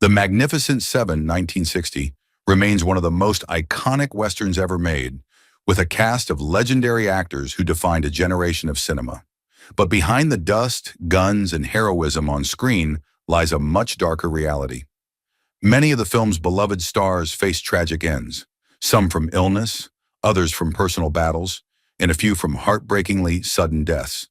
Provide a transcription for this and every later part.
The Magnificent Seven, 1960, remains one of the most iconic westerns ever made, with a cast of legendary actors who defined a generation of cinema. But behind the dust, guns, and heroism on screen lies a much darker reality. Many of the film's beloved stars faced tragic ends, some from illness, others from personal battles, and a few from heartbreakingly sudden deaths.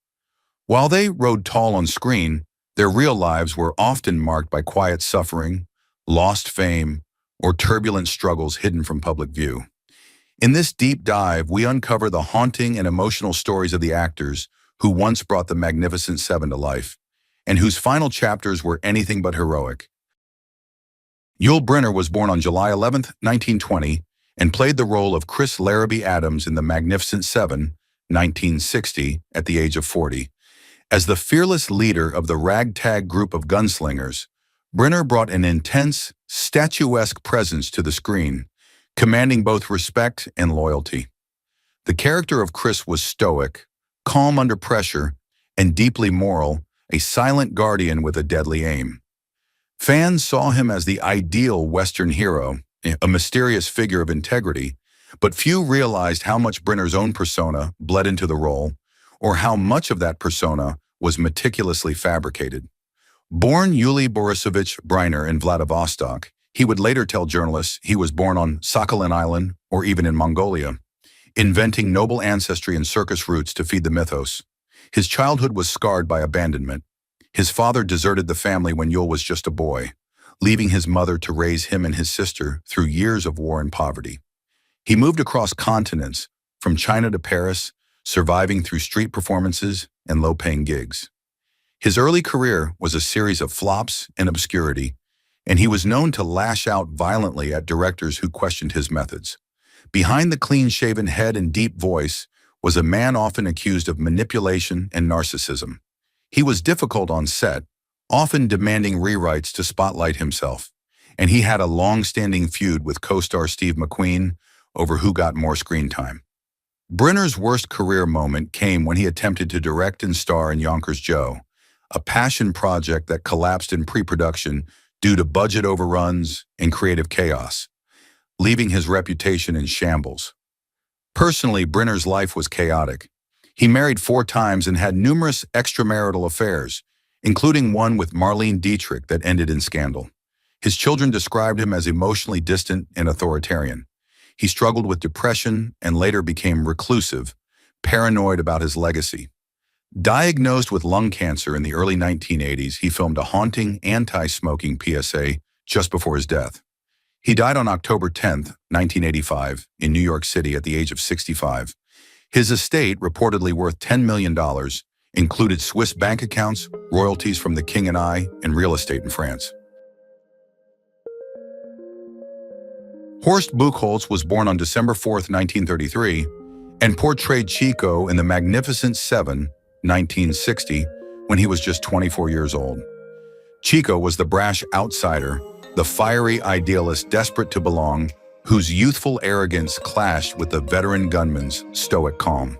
While they rode tall on screen, their real lives were often marked by quiet suffering, lost fame, or turbulent struggles hidden from public view. In this deep dive, we uncover the haunting and emotional stories of the actors who once brought the Magnificent Seven to life, and whose final chapters were anything but heroic. Yul Briner was born on July 11, 1920, and played the role of Chris Larrabee Adams in The Magnificent Seven, 1960, at the age of 40. As the fearless leader of the ragtag group of gunslingers, Briner brought an intense, statuesque presence to the screen, commanding both respect and loyalty. The character of Chris was stoic, calm under pressure, and deeply moral, a silent guardian with a deadly aim. Fans saw him as the ideal Western hero, a mysterious figure of integrity, but few realized how much Briner's own persona bled into the role, or how much of that persona was meticulously fabricated. Born Yuli Borisovich Briner in Vladivostok, he would later tell journalists he was born on Sakhalin Island or even in Mongolia, inventing noble ancestry and circus roots to feed the mythos. His childhood was scarred by abandonment. His father deserted the family when Yul was just a boy, leaving his mother to raise him and his sister through years of war and poverty. He moved across continents, from China to Paris, surviving through street performances and low-paying gigs. His early career was a series of flops and obscurity, and he was known to lash out violently at directors who questioned his methods. Behind the clean-shaven head and deep voice was a man often accused of manipulation and narcissism. He was difficult on set, often demanding rewrites to spotlight himself, and he had a long-standing feud with co-star Steve McQueen over who got more screen time. Briner's worst career moment came when he attempted to direct and star in Yonkers Joe, a passion project that collapsed in pre-production due to budget overruns and creative chaos, leaving his reputation in shambles. Personally, Briner's life was chaotic. He married 4 times and had numerous extramarital affairs, including one with Marlene Dietrich that ended in scandal. His children described him as emotionally distant and authoritarian. He struggled with depression and later became reclusive, paranoid about his legacy. Diagnosed with lung cancer in the early 1980s, he filmed a haunting anti-smoking PSA just before his death. He died on October 10, 1985, in New York City at the age of 65. His estate, reportedly worth $10 million, included Swiss bank accounts, royalties from The King and I, and real estate in France. Horst Bukholtz was born on December 4, 1933, and portrayed Chico in The Magnificent Seven, 1960, when he was just 24 years old. Chico was the brash outsider, the fiery idealist desperate to belong, whose youthful arrogance clashed with the veteran gunman's stoic calm.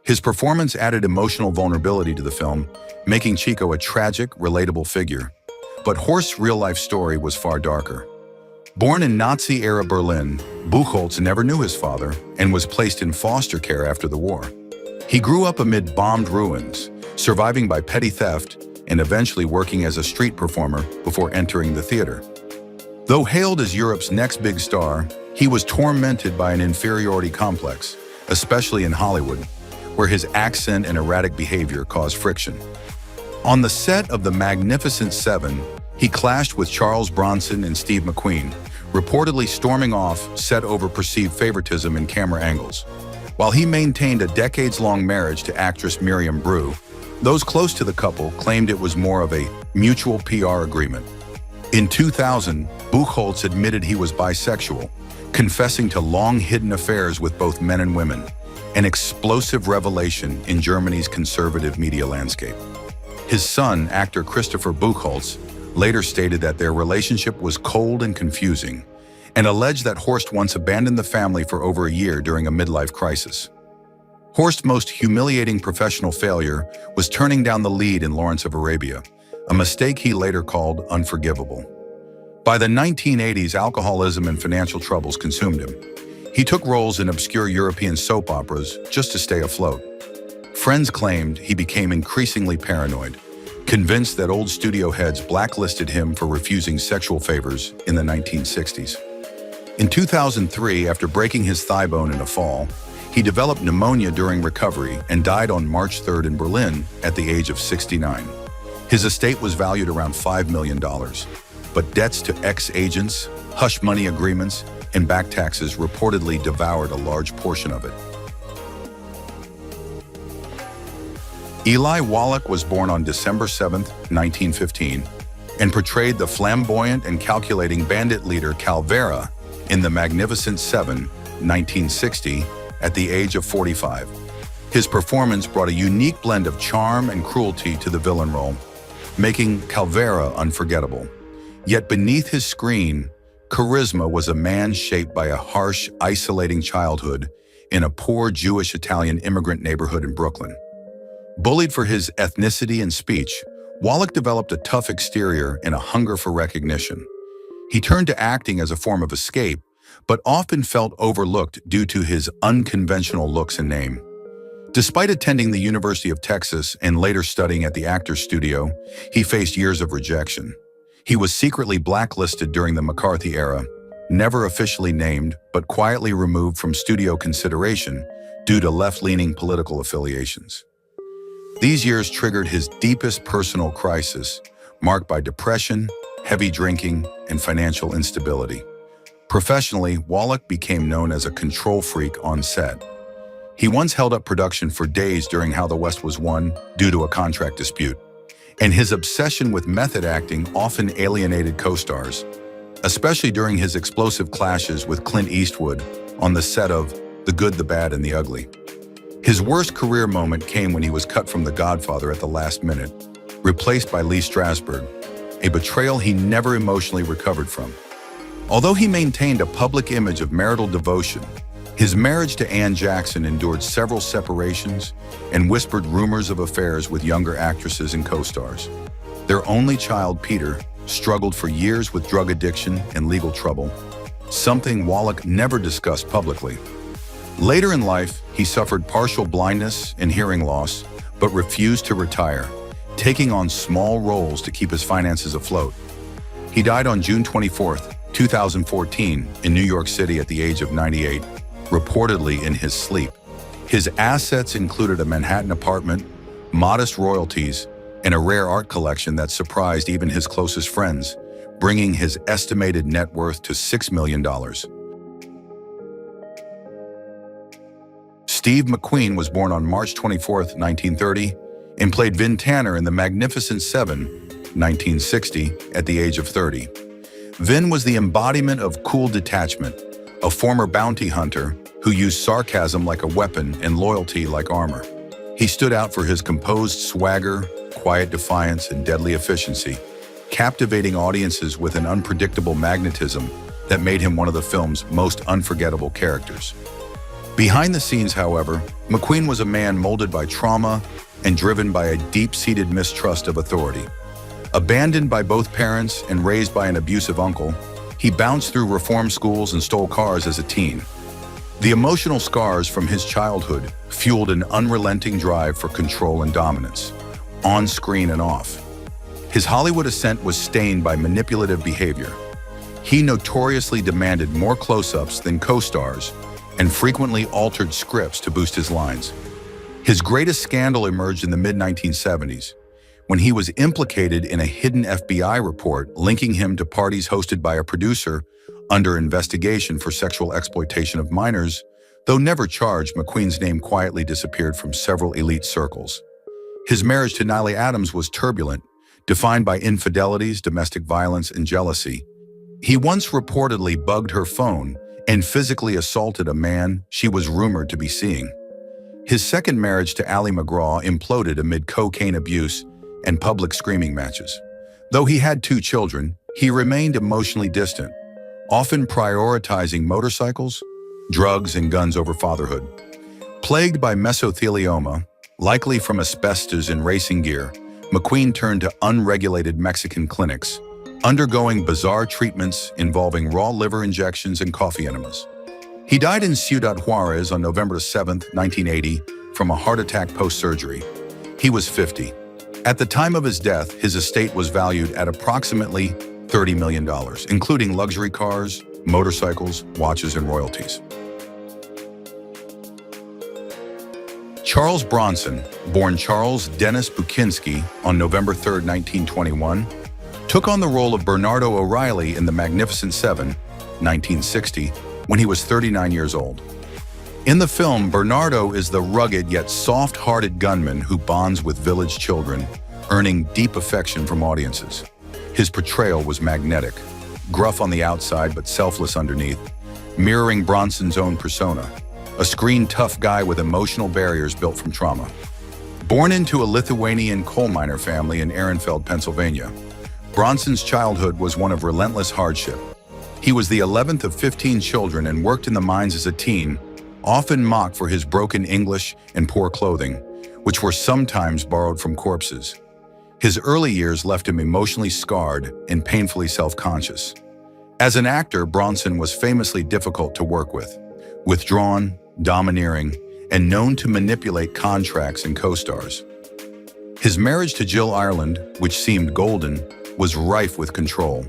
His performance added emotional vulnerability to the film, making Chico a tragic, relatable figure. But Horst's real-life story was far darker. Born in Nazi-era Berlin, Bukholtz never knew his father and was placed in foster care after the war. He grew up amid bombed ruins, surviving by petty theft and eventually working as a street performer before entering the theater. Though hailed as Europe's next big star, he was tormented by an inferiority complex, especially in Hollywood, where his accent and erratic behavior caused friction. On the set of The Magnificent Seven, he clashed with Charles Bronson and Steve McQueen, reportedly storming off set over perceived favoritism in camera angles. While he maintained a decades-long marriage to actress Miriam Brew, those close to the couple claimed it was more of a mutual PR agreement. In 2000, Bukholtz admitted he was bisexual, confessing to long-hidden affairs with both men and women, an explosive revelation in Germany's conservative media landscape. His son, actor Christopher Bukholtz, later stated that their relationship was cold and confusing, and alleged that Horst once abandoned the family for over a year during a midlife crisis. Horst's most humiliating professional failure was turning down the lead in Lawrence of Arabia, a mistake he later called unforgivable. By the 1980s, alcoholism and financial troubles consumed him. He took roles in obscure European soap operas just to stay afloat. Friends claimed he became increasingly paranoid, convinced that old studio heads blacklisted him for refusing sexual favors in the 1960s. In 2003, after breaking his thigh bone in a fall, he developed pneumonia during recovery and died on March 3rd in Berlin at the age of 69. His estate was valued around $5 million, but debts to ex-agents, hush money agreements, and back taxes reportedly devoured a large portion of it. Eli Wallak was born on December 7, 1915, and portrayed the flamboyant and calculating bandit leader Calvera in The Magnificent Seven, 1960, at the age of 45. His performance brought a unique blend of charm and cruelty to the villain role, making Calvera unforgettable. Yet beneath his screen, charisma was a man shaped by a harsh, isolating childhood in a poor Jewish-Italian immigrant neighborhood in Brooklyn. Bullied for his ethnicity and speech, Wallak developed a tough exterior and a hunger for recognition. He turned to acting as a form of escape, but often felt overlooked due to his unconventional looks and name. Despite attending the University of Texas and later studying at the Actors Studio, he faced years of rejection. He was secretly blacklisted during the McCarthy era, never officially named, but quietly removed from studio consideration due to left-leaning political affiliations. These years triggered his deepest personal crisis, marked by depression, heavy drinking, and financial instability. Professionally, Wallak became known as a control freak on set. He once held up production for days during How the West Was Won due to a contract dispute, and his obsession with method acting often alienated co-stars, especially during his explosive clashes with Clint Eastwood on the set of The Good, the Bad, and the Ugly. His worst career moment came when he was cut from The Godfather at the last minute, replaced by Lee Strasberg, a betrayal he never emotionally recovered from. Although he maintained a public image of marital devotion, his marriage to Ann Jackson endured several separations and whispered rumors of affairs with younger actresses and co-stars. Their only child, Peter, struggled for years with drug addiction and legal trouble, something Wallak never discussed publicly. Later in life, he suffered partial blindness and hearing loss, but refused to retire, taking on small roles to keep his finances afloat. He died on June 24, 2014, in New York City at the age of 98, reportedly in his sleep. His assets included a Manhattan apartment, modest royalties, and a rare art collection that surprised even his closest friends, bringing his estimated net worth to $6 million. Steve McQueen was born on March 24, 1930, and played Vin Tanner in The Magnificent Seven, 1960, at the age of 30. Vin was the embodiment of cool detachment, a former bounty hunter who used sarcasm like a weapon and loyalty like armor. He stood out for his composed swagger, quiet defiance, and deadly efficiency, captivating audiences with an unpredictable magnetism that made him one of the film's most unforgettable characters. Behind the scenes, however, McQueen was a man molded by trauma and driven by a deep-seated mistrust of authority. Abandoned by both parents and raised by an abusive uncle, he bounced through reform schools and stole cars as a teen. The emotional scars from his childhood fueled an unrelenting drive for control and dominance, on screen and off. His Hollywood ascent was stained by manipulative behavior. He notoriously demanded more close-ups than co-stars and frequently altered scripts to boost his lines. His greatest scandal emerged in the mid-1970s, when he was implicated in a hidden FBI report linking him to parties hosted by a producer under investigation for sexual exploitation of minors. Though never charged, McQueen's name quietly disappeared from several elite circles. His marriage to Natalie Adams was turbulent, defined by infidelities, domestic violence, and jealousy. He once reportedly bugged her phone and physically assaulted a man she was rumored to be seeing. His second marriage to Ally McGraw imploded amid cocaine abuse and public screaming matches. Though he had 2 children, he remained emotionally distant, often prioritizing motorcycles, drugs, and guns over fatherhood. Plagued by mesothelioma, likely from asbestos in racing gear, McQueen turned to unregulated Mexican clinics, undergoing bizarre treatments involving raw liver injections and coffee enemas. He died in Ciudad Juarez on November 7, 1980, from a heart attack post-surgery. He was 50. At the time of his death, his estate was valued at approximately $30 million, including luxury cars, motorcycles, watches, and royalties. Charles Bronson, born Charles Dennis Bukinski on November 3, 1921, took on the role of Bernardo O'Reilly in The Magnificent Seven, 1960, when he was 39 years old. In the film, Bernardo is the rugged yet soft-hearted gunman who bonds with village children, earning deep affection from audiences. His portrayal was magnetic, gruff on the outside but selfless underneath, mirroring Bronson's own persona, a screen-tough guy with emotional barriers built from trauma. Born into a Lithuanian coal miner family in Ehrenfeld, Pennsylvania, Bronson's childhood was one of relentless hardship. He was the 11th of 15 children and worked in the mines as a teen, often mocked for his broken English and poor clothing, which were sometimes borrowed from corpses. His early years left him emotionally scarred and painfully self-conscious. As an actor, Bronson was famously difficult to work with, withdrawn, domineering, and known to manipulate contracts and co-stars. His marriage to Jill Ireland, which seemed golden, was rife with control.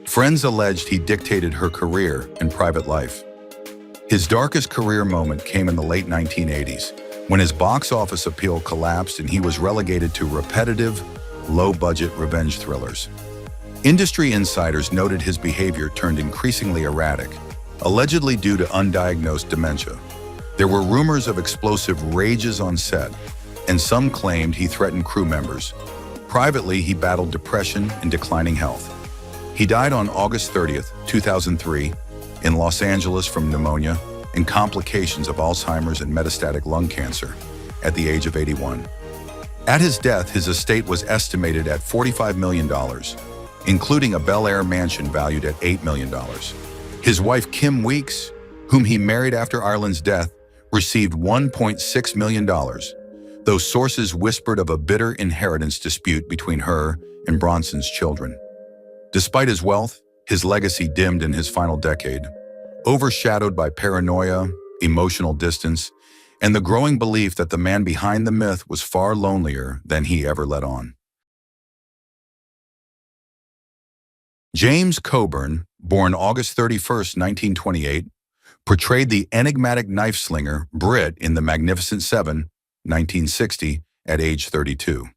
Friends alleged he dictated her career and private life. His darkest career moment came in the late 1980s, when his box office appeal collapsed and he was relegated to repetitive, low-budget revenge thrillers. Industry insiders noted his behavior turned increasingly erratic, allegedly due to undiagnosed dementia. There were rumors of explosive rages on set, and some claimed he threatened crew members. Privately, he battled depression and declining health. He died on August 30, 2003, in Los Angeles from pneumonia and complications of Alzheimer's and metastatic lung cancer at the age of 81. At his death, his estate was estimated at $45 million, including a Bel Air mansion valued at $8 million. His wife, Kim Weeks, whom he married after Ireland's death, received $1.6 million, though sources whispered of a bitter inheritance dispute between her and Bronson's children. Despite his wealth, his legacy dimmed in his final decade, overshadowed by paranoia, emotional distance, and the growing belief that the man behind the myth was far lonelier than he ever let on. James Coburn, born August 31, 1928, portrayed the enigmatic knife slinger Britt in The Magnificent Seven, 1960, at age 32.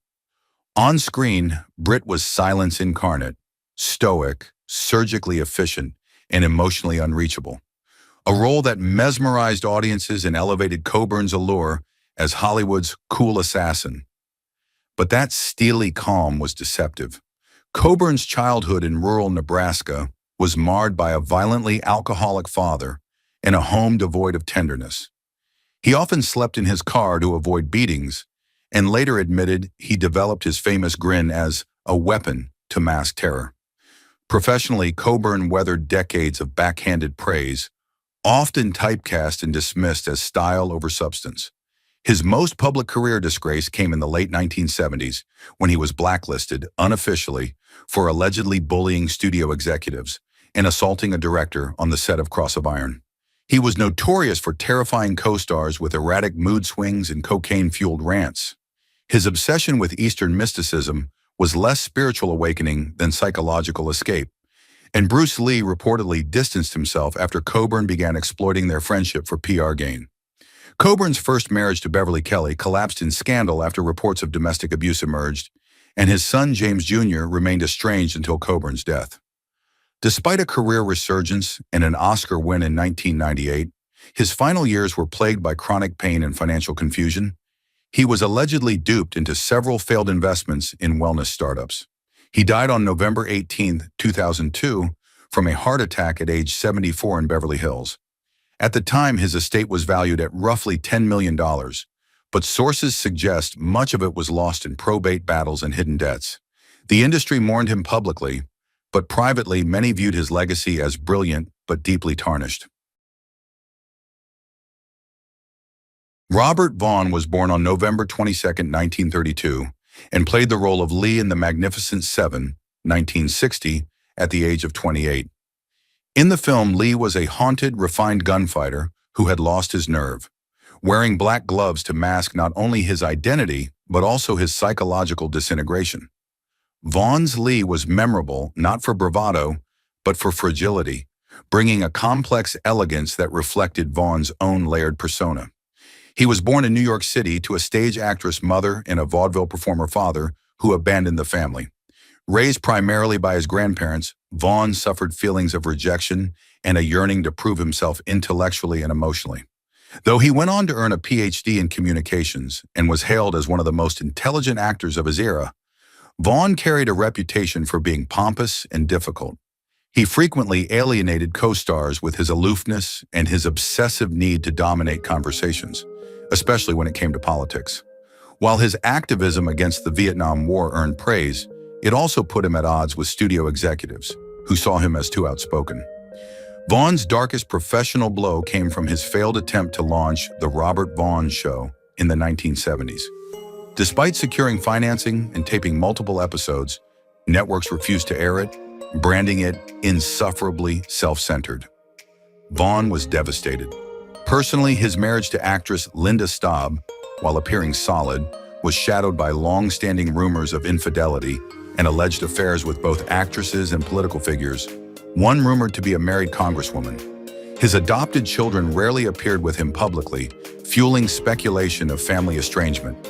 On screen, Britt was silence incarnate, stoic, surgically efficient, and emotionally unreachable. A role that mesmerized audiences and elevated Coburn's allure as Hollywood's cool assassin. But that steely calm was deceptive. Coburn's childhood in rural Nebraska was marred by a violently alcoholic father and a home devoid of tenderness. He often slept in his car to avoid beatings, and later admitted he developed his famous grin as a weapon to mask terror. Professionally, Coburn weathered decades of backhanded praise, often typecast and dismissed as style over substance. His most public career disgrace came in the late 1970s, when he was blacklisted, unofficially, for allegedly bullying studio executives and assaulting a director on the set of Cross of Iron. He was notorious for terrifying co-stars with erratic mood swings and cocaine-fueled rants. His obsession with Eastern mysticism was less spiritual awakening than psychological escape, and Bruce Lee reportedly distanced himself after Coburn began exploiting their friendship for PR gain. Coburn's first marriage to Beverly Kelly collapsed in scandal after reports of domestic abuse emerged, and his son James Jr. remained estranged until Coburn's death. Despite a career resurgence and an Oscar win in 1998, his final years were plagued by chronic pain and financial confusion. He was allegedly duped into several failed investments in wellness startups. He died on November 18, 2002, from a heart attack at age 74 in Beverly Hills. At the time, his estate was valued at roughly $10 million, but sources suggest much of it was lost in probate battles and hidden debts. The industry mourned him publicly, but privately, many viewed his legacy as brilliant but deeply tarnished. Robert Vaughn was born on November 22, 1932, and played the role of Lee in The Magnificent Seven, 1960, at the age of 28. In the film, Lee was a haunted, refined gunfighter who had lost his nerve, wearing black gloves to mask not only his identity, but also his psychological disintegration. Vaughn's Lee was memorable not for bravado, but for fragility, bringing a complex elegance that reflected Vaughn's own layered persona. He was born in New York City to a stage actress mother and a vaudeville performer father who abandoned the family. Raised primarily by his grandparents, Vaughn suffered feelings of rejection and a yearning to prove himself intellectually and emotionally. Though he went on to earn a PhD in communications and was hailed as one of the most intelligent actors of his era, Vaughn carried a reputation for being pompous and difficult. He frequently alienated co-stars with his aloofness and his obsessive need to dominate conversations, especially when it came to politics. While his activism against the Vietnam War earned praise, it also put him at odds with studio executives, who saw him as too outspoken. Vaughn's darkest professional blow came from his failed attempt to launch The Robert Vaughn Show in the 1970s. Despite securing financing and taping multiple episodes, networks refused to air it, branding it insufferably self-centered. Vaughn was devastated. Personally, his marriage to actress Linda Staub, while appearing solid, was shadowed by long-standing rumors of infidelity and alleged affairs with both actresses and political figures, one rumored to be a married congresswoman. His adopted children rarely appeared with him publicly, fueling speculation of family estrangement.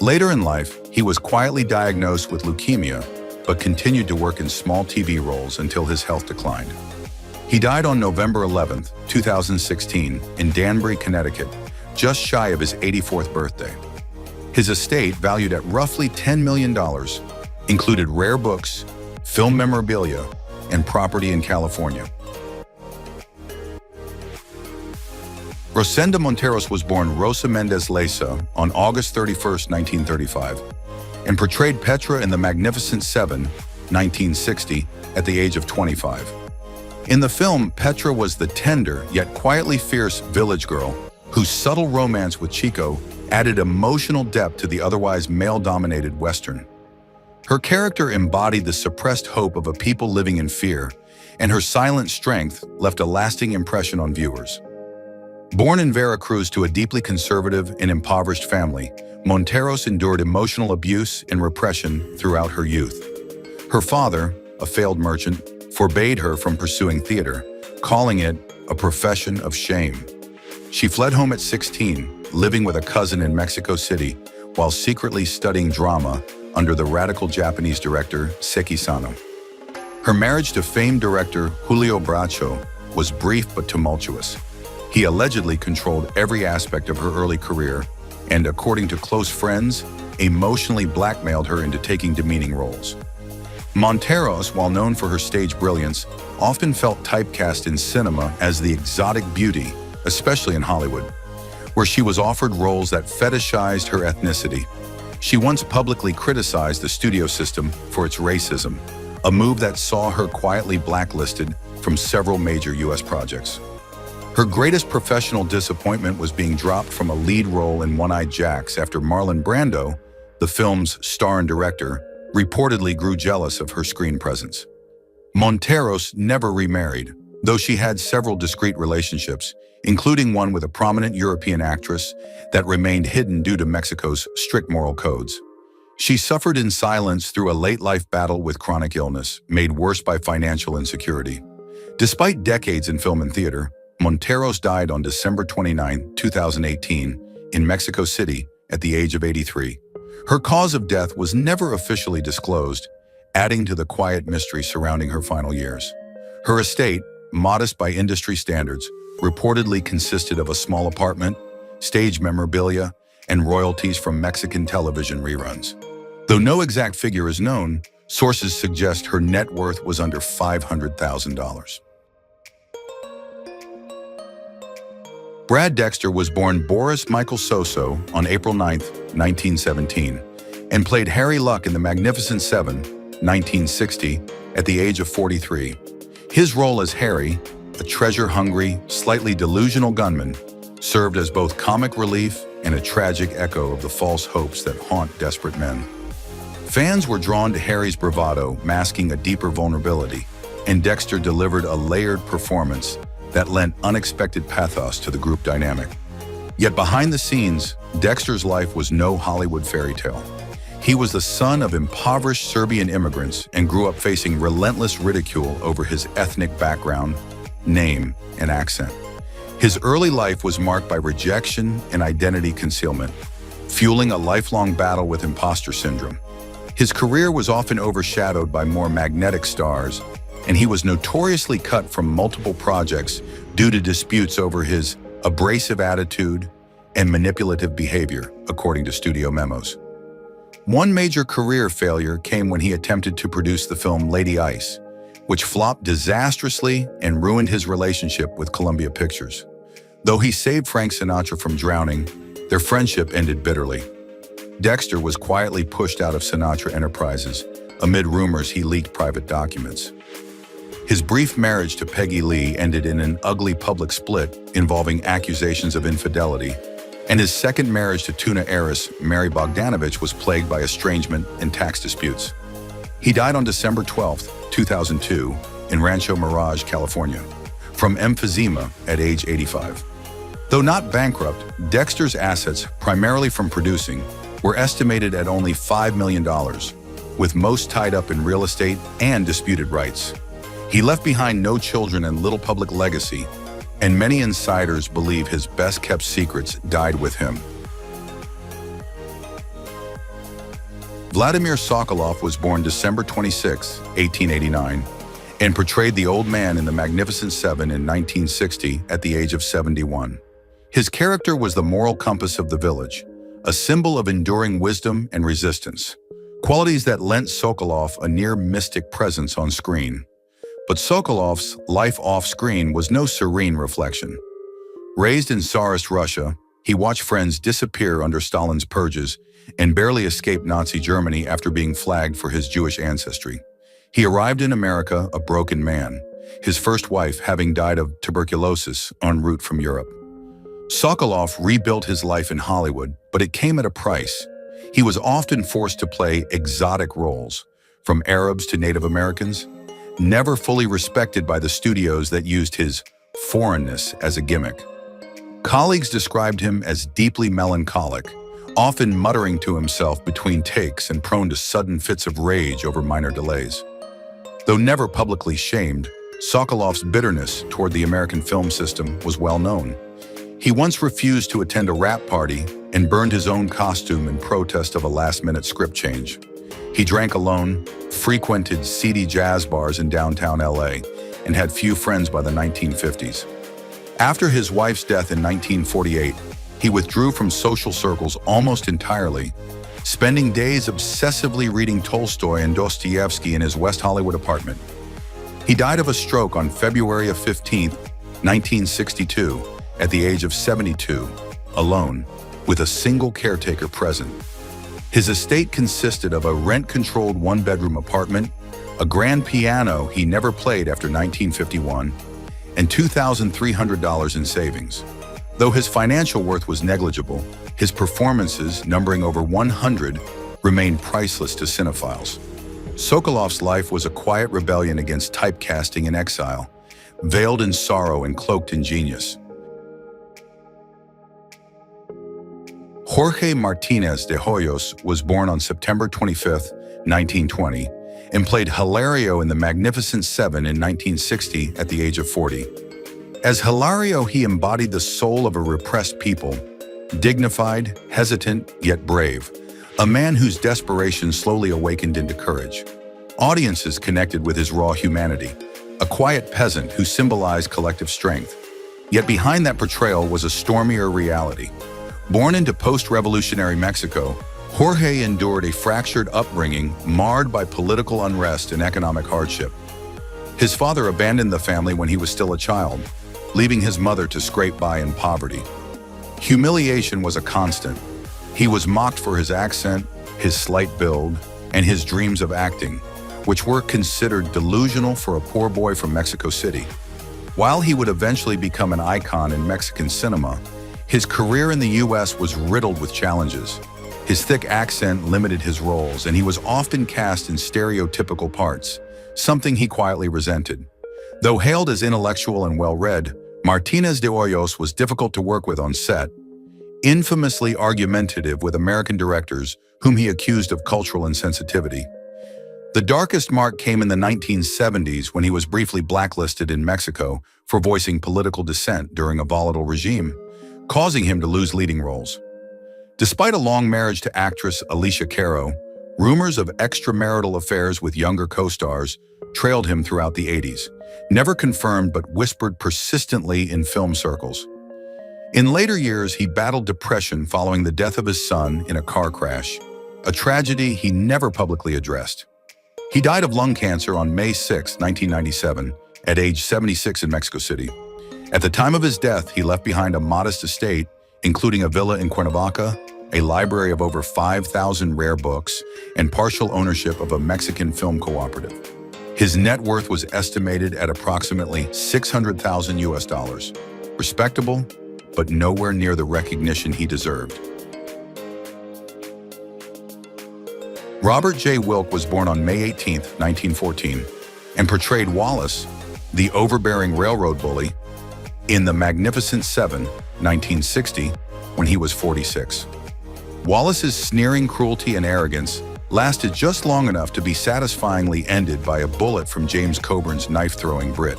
Later in life, he was quietly diagnosed with leukemia, but continued to work in small TV roles until his health declined. He died on November 11, 2016, in Danbury, Connecticut, just shy of his 84th birthday. His estate, valued at roughly $10 million, included rare books, film memorabilia, and property in California. Rosa Monteros was born Rosa Mendez Leza on August 31, 1935, and portrayed Petra in The Magnificent Seven, 1960, at the age of 25. In the film, Petra was the tender yet quietly fierce village girl whose subtle romance with Chico added emotional depth to the otherwise male-dominated Western. Her character embodied the suppressed hope of a people living in fear, and her silent strength left a lasting impression on viewers. Born in Veracruz to a deeply conservative and impoverished family, Monteros endured emotional abuse and repression throughout her youth. Her father, a failed merchant, forbade her from pursuing theater, calling it a profession of shame. She fled home at 16, living with a cousin in Mexico City, while secretly studying drama under the radical Japanese director Seki Sano. Her marriage to famed director Julio Bracho was brief but tumultuous. He allegedly controlled every aspect of her early career and, according to close friends, emotionally blackmailed her into taking demeaning roles. Monteros, while known for her stage brilliance, often felt typecast in cinema as the exotic beauty, especially in Hollywood, where she was offered roles that fetishized her ethnicity. She once publicly criticized the studio system for its racism, a move that saw her quietly blacklisted from several major U.S. projects. Her greatest professional disappointment was being dropped from a lead role in One-Eyed Jacks after Marlon Brando, the film's star and director, reportedly grew jealous of her screen presence. Monteros never remarried, though she had several discreet relationships, including one with a prominent European actress that remained hidden due to Mexico's strict moral codes. She suffered in silence through a late-life battle with chronic illness, made worse by financial insecurity. Despite decades in film and theater, Monteros died on December 29, 2018, in Mexico City at the age of 83. Her cause of death was never officially disclosed, adding to the quiet mystery surrounding her final years. Her estate, modest by industry standards, reportedly consisted of a small apartment, stage memorabilia, and royalties from Mexican television reruns. Though no exact figure is known, sources suggest her net worth was under $500,000. Brad Dexter was born Boris Michael Soso on April 9, 1917, and played Harry Luck in The Magnificent Seven, 1960, at the age of 43. His role as Harry, a treasure-hungry, slightly delusional gunman, served as both comic relief and a tragic echo of the false hopes that haunt desperate men. Fans were drawn to Harry's bravado, masking a deeper vulnerability, and Dexter delivered a layered performance that lent unexpected pathos to the group dynamic. Yet behind the scenes, Dexter's life was no Hollywood fairy tale. He was the son of impoverished Serbian immigrants and grew up facing relentless ridicule over his ethnic background, name, and accent. His early life was marked by rejection and identity concealment, fueling a lifelong battle with imposter syndrome. His career was often overshadowed by more magnetic stars, and he was notoriously cut from multiple projects due to disputes over his abrasive attitude and manipulative behavior, according to studio memos. One major career failure came when he attempted to produce the film Lady Ice, which flopped disastrously and ruined his relationship with Columbia Pictures. Though he saved Frank Sinatra from drowning, their friendship ended bitterly. Dexter was quietly pushed out of Sinatra Enterprises amid rumors he leaked private documents. His brief marriage to Peggy Lee ended in an ugly public split involving accusations of infidelity, and his second marriage to tuna heiress Mary Bogdanovich was plagued by estrangement and tax disputes. He died on December 12, 2002, in Rancho Mirage, California, from emphysema at age 85. Though not bankrupt, Dexter's assets, primarily from producing, were estimated at only $5 million, with most tied up in real estate and disputed rights. He left behind no children and little public legacy, and many insiders believe his best-kept secrets died with him. Vladimir Sakalof was born December 26, 1889, and portrayed the old man in The Magnificent Seven in 1960 at the age of 71. His character was the moral compass of the village, a symbol of enduring wisdom and resistance, qualities that lent Sakalof a near-mystic presence on screen. But Sokolov's life off-screen was no serene reflection. Raised in Tsarist Russia, he watched friends disappear under Stalin's purges and barely escaped Nazi Germany after being flagged for his Jewish ancestry. He arrived in America a broken man, his first wife having died of tuberculosis en route from Europe. Sakalof rebuilt his life in Hollywood, but it came at a price. He was often forced to play exotic roles, from Arabs to Native Americans, never fully respected by the studios that used his foreignness as a gimmick. Colleagues described him as deeply melancholic, often muttering to himself between takes and prone to sudden fits of rage over minor delays. Though never publicly shamed, Sokolov's bitterness toward the American film system was well known. He once refused to attend a rap party and burned his own costume in protest of a last-minute script change. He drank alone, frequented seedy jazz bars in downtown LA, and had few friends by the 1950s. After his wife's death in 1948, he withdrew from social circles almost entirely, spending days obsessively reading Tolstoy and Dostoevsky in his West Hollywood apartment. He died of a stroke on February 15, 1962, at the age of 72, alone, with a single caretaker present. His estate consisted of a rent-controlled one-bedroom apartment, a grand piano he never played after 1951, and $2,300 in savings. Though his financial worth was negligible, his performances, numbering over 100, remained priceless to cinephiles. Sokolov's life was a quiet rebellion against typecasting and exile, veiled in sorrow and cloaked in genius. Jorge Martinez de Hoyos was born on September 25, 1920, and played Hilario in The Magnificent Seven in 1960 at the age of 40. As Hilario, he embodied the soul of a repressed people, dignified, hesitant, yet brave, a man whose desperation slowly awakened into courage. Audiences connected with his raw humanity, a quiet peasant who symbolized collective strength. Yet behind that portrayal was a stormier reality. Born into post-revolutionary Mexico, Jorge endured a fractured upbringing marred by political unrest and economic hardship. His father abandoned the family when he was still a child, leaving his mother to scrape by in poverty. Humiliation was a constant. He was mocked for his accent, his slight build, and his dreams of acting, which were considered delusional for a poor boy from Mexico City. While he would eventually become an icon in Mexican cinema, his career in the U.S. was riddled with challenges. His thick accent limited his roles, and he was often cast in stereotypical parts, something he quietly resented. Though hailed as intellectual and well-read, Martinez de Hoyos was difficult to work with on set, infamously argumentative with American directors whom he accused of cultural insensitivity. The darkest mark came in the 1970s when he was briefly blacklisted in Mexico for voicing political dissent during a volatile regime, causing him to lose leading roles. Despite a long marriage to actress Alicia Caro, rumors of extramarital affairs with younger co-stars trailed him throughout the 80s, never confirmed but whispered persistently in film circles. In later years, he battled depression following the death of his son in a car crash, a tragedy he never publicly addressed. He died of lung cancer on May 6, 1997, at age 76 in Mexico City. At the time of his death, he left behind a modest estate, including a villa in Cuernavaca, a library of over 5,000 rare books, and partial ownership of a Mexican film cooperative. His net worth was estimated at approximately $600,000. Respectable, but nowhere near the recognition he deserved. Robert J. Wilk was born on May 18, 1914, and portrayed Wallace, the overbearing railroad bully, in The Magnificent Seven, 1960, when he was 46. Wallace's sneering cruelty and arrogance lasted just long enough to be satisfyingly ended by a bullet from James Coburn's knife-throwing Brit.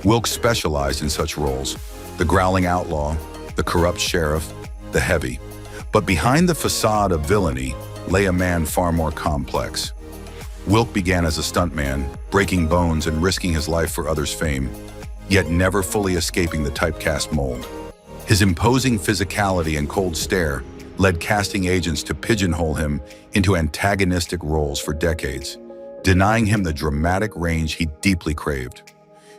Wilk specialized in such roles: the growling outlaw, the corrupt sheriff, the heavy. But behind the facade of villainy lay a man far more complex. Wilk began as a stuntman, breaking bones and risking his life for others' fame, yet never fully escaping the typecast mold. His imposing physicality and cold stare led casting agents to pigeonhole him into antagonistic roles for decades, denying him the dramatic range he deeply craved.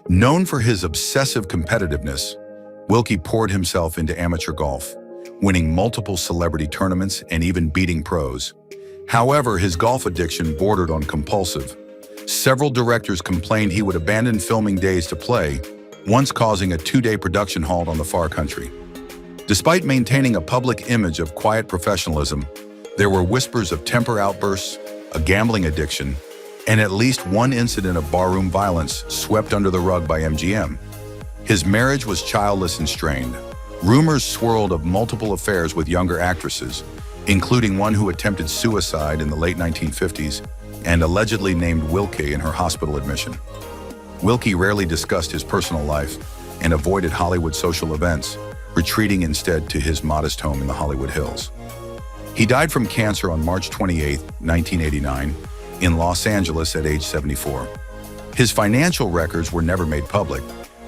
Known for his obsessive competitiveness, Wilkie poured himself into amateur golf, winning multiple celebrity tournaments and even beating pros. However, his golf addiction bordered on compulsive. Several directors complained he would abandon filming days to play, once causing a 2-day production halt on the far country. Despite maintaining a public image of quiet professionalism, there were whispers of temper outbursts, a gambling addiction, and at least one incident of barroom violence swept under the rug by MGM. His marriage was childless and strained. Rumors swirled of multiple affairs with younger actresses, including one who attempted suicide in the late 1950s and allegedly named Wilkie in her hospital admission. Wilkie rarely discussed his personal life and avoided Hollywood social events, retreating instead to his modest home in the Hollywood Hills. He died from cancer on March 28, 1989, in Los Angeles at age 74. His financial records were never made public,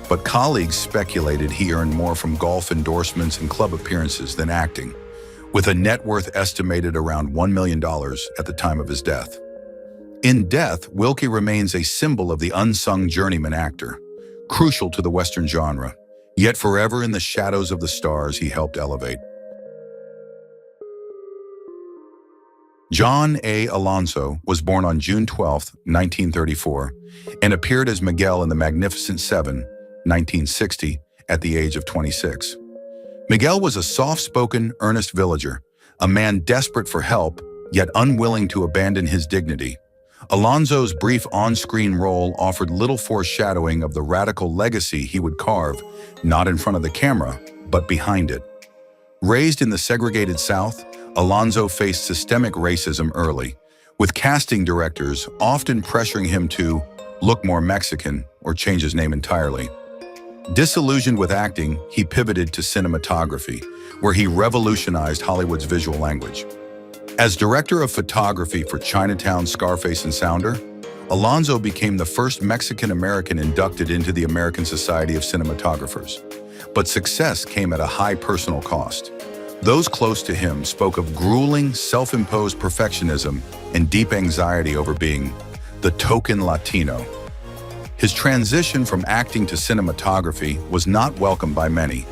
but colleagues speculated he earned more from golf endorsements and club appearances than acting, with a net worth estimated around $1 million at the time of his death. In death, Wilkie remains a symbol of the unsung journeyman actor, crucial to the Western genre, yet forever in the shadows of the stars he helped elevate. John A. Alonzo was born on June 12, 1934, and appeared as Miguel in The Magnificent Seven, 1960, at the age of 26. Miguel was a soft-spoken, earnest villager, a man desperate for help, yet unwilling to abandon his dignity. Alonzo's brief on-screen role offered little foreshadowing of the radical legacy he would carve, not in front of the camera, but behind it. Raised in the segregated South, Alonzo faced systemic racism early, with casting directors often pressuring him to look more Mexican or change his name entirely. Disillusioned with acting, he pivoted to cinematography, where he revolutionized Hollywood's visual language. As director of photography for Chinatown, Scarface, and Sounder, Alonzo became the first Mexican-American inducted into the American Society of Cinematographers. But success came at a high personal cost. Those close to him spoke of grueling, self-imposed perfectionism and deep anxiety over being the token Latino. His transition from acting to cinematography was not welcomed by many.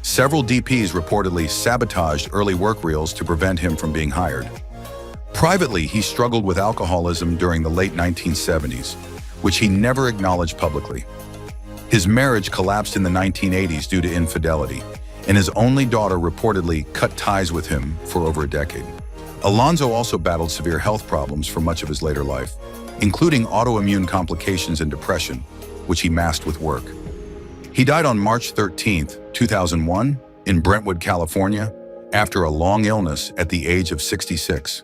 Several DPs reportedly sabotaged early work reels to prevent him from being hired. Privately, he struggled with alcoholism during the late 1970s, which he never acknowledged publicly. His marriage collapsed in the 1980s due to infidelity, and his only daughter reportedly cut ties with him for over a decade. Alonzo also battled severe health problems for much of his later life, including autoimmune complications and depression, which he masked with work. He died on March 13, 2001, in Brentwood, California, after a long illness at the age of 66.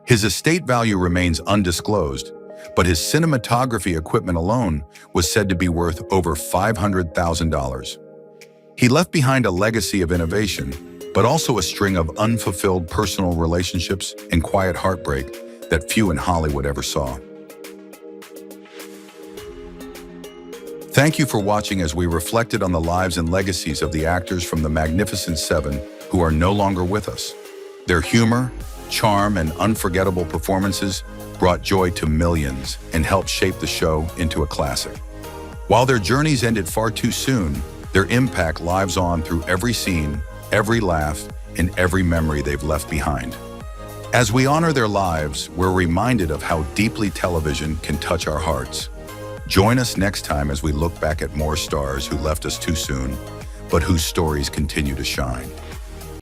His estate value remains undisclosed, but his cinematography equipment alone was said to be worth over $500,000. He left behind a legacy of innovation, but also a string of unfulfilled personal relationships and quiet heartbreak that few in Hollywood ever saw. Thank you for watching as we reflected on the lives and legacies of the actors from the Magnificent Seven who are no longer with us. Their humor, charm, and unforgettable performances brought joy to millions and helped shape the show into a classic. While their journeys ended far too soon, their impact lives on through every scene, every laugh, and every memory they've left behind. As we honor their lives, we're reminded of how deeply television can touch our hearts. Join us next time as we look back at more stars who left us too soon, but whose stories continue to shine.